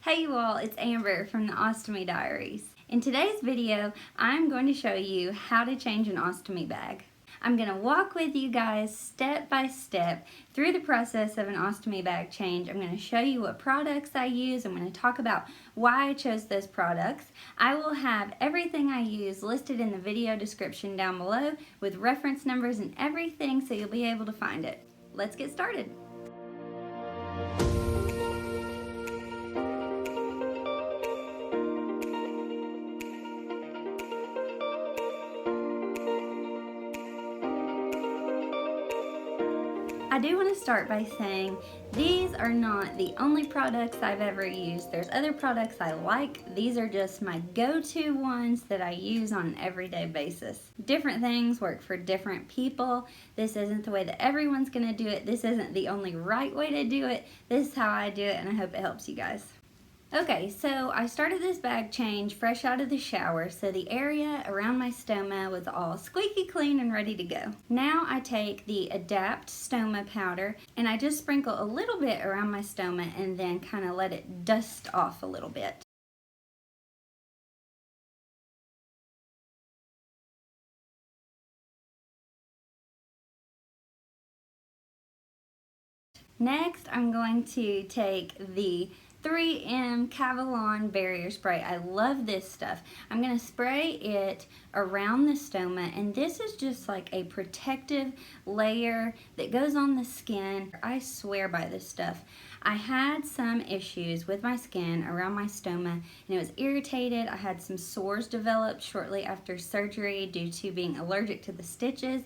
Hey you all, it's Amber from the Ostomy Diaries. In today's video, I'm going to show you how to change an ostomy bag. I'm going to walk with you guys step by step through the process of an ostomy bag change. I'm going to show you what products I use. I'm going to talk about why I chose those products. I will have everything I use listed in the video description down below with reference numbers and everything so you'll be able to find it. Let's get started. I do want to start by saying these are not the only products I've ever used. There's other products I like. These are just my go-to ones that I use on an everyday basis. Different things work for different people. This isn't the way that everyone's going to do it. This isn't the only right way to do it. This is how I do it, and I hope it helps you guys. Okay, so I started this bag change fresh out of the shower, so the area around my stoma was all squeaky clean and ready to go. Now I take the Adapt Stoma powder and I just sprinkle a little bit around my stoma and then kind of let it dust off a little bit. Next, I'm going to take the 3M Cavalon barrier spray. I love this stuff. I'm going to spray it around the stoma, and this is just like a protective layer that goes on the skin. I swear by this stuff. I had some issues with my skin around my stoma, and it was irritated. I had some sores developed shortly after surgery due to being allergic to the stitches.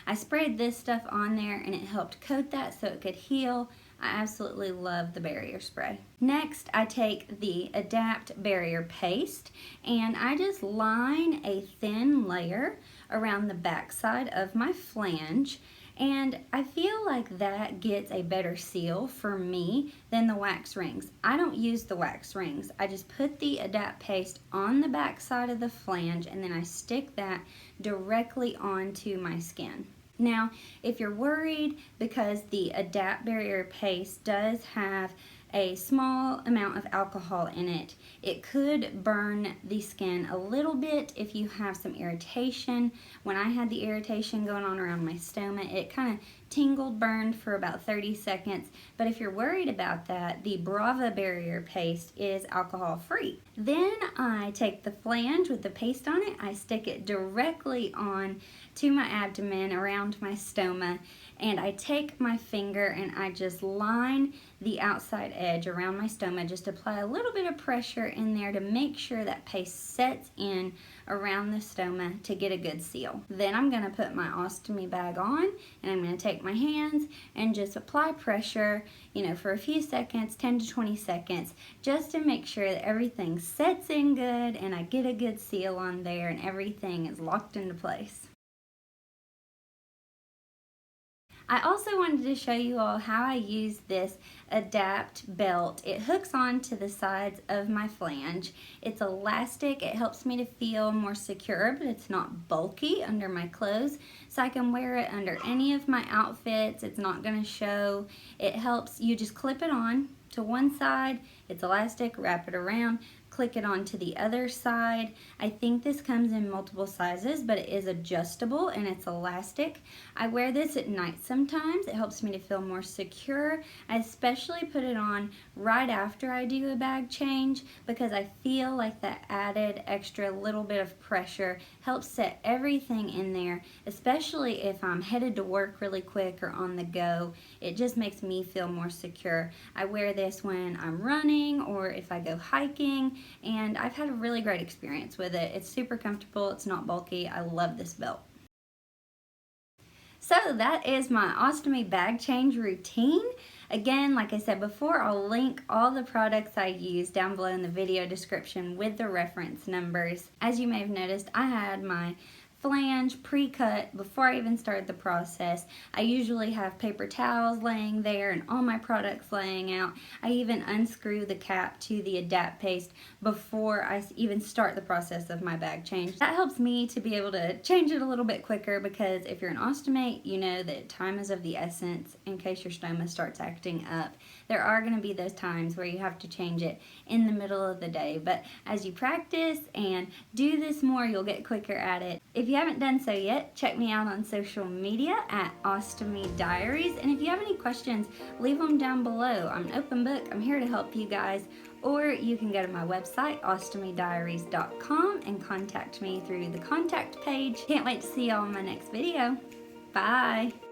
I sprayed this stuff on there and it helped coat that so it could heal. I absolutely love the barrier spray. Next, I take the Adapt Barrier Paste and I just line a thin layer around the backside of my flange, and I feel like that gets a better seal for me than the wax rings. I don't use the wax rings. I just put the Adapt Paste on the backside of the flange and then I stick that directly onto my skin. Now, if you're worried because the Adapt Barrier Paste does have a small amount of alcohol in it, it could burn the skin a little bit if you have some irritation. When I had the irritation going on around my stoma, it kind of tingled, burned for about 30 seconds. But if you're worried about that, the Brava Barrier Paste is alcohol free. Then I take the flange with the paste on it, I stick it directly on to my abdomen around my stoma, and I take my finger and I just line the outside edge around my stoma, just apply a little bit of pressure in there to make sure that paste sets in around the stoma to get a good seal. Then I'm going to put my ostomy bag on and I'm going to take my hands and just apply pressure, for a few seconds, 10 to 20 seconds, just to make sure that everything sets in good and I get a good seal on there and everything is locked into place. I also wanted to show you all how I use this Adapt belt. It hooks on to the sides of my flange. It's elastic. It helps me to feel more secure, but it's not bulky under my clothes, so I can wear it under any of my outfits. It's not going to show. It helps you just clip it on to one side. It's elastic. Wrap it around. Click it onto the other side. I think this comes in multiple sizes, but it is adjustable and it's elastic. I wear this at night sometimes. It helps me to feel more secure. I especially put it on right after I do a bag change because I feel like that added extra little bit of pressure helps set everything in there, especially if I'm headed to work really quick or on the go. It just makes me feel more secure. I wear this when I'm running or if I go hiking, and I've had a really great experience with it. It's super comfortable, it's not bulky. I love this belt. So that is my ostomy bag change routine. Again, like I said before, I'll link all the products I use down below in the video description with the reference numbers. As you may have noticed, I had my flange pre-cut before I even started the process. I usually have paper towels laying there and all my products laying out. I even unscrew the cap to the adapt paste before I even start the process of my bag change. That helps me to be able to change it a little bit quicker, because if you're an ostomate, you know that time is of the essence in case your stoma starts acting up. There are going to be those times where you have to change it in the middle of the day, but as you practice and do this more, you'll get quicker at it. If you haven't done so yet, check me out on social media at OstomyDiaries, and if you have any questions, leave them down below. I'm an open book. I'm here to help you guys. Or you can go to my website, OstomyDiaries.com, and contact me through the contact page. Can't wait to see y'all in my next video. Bye!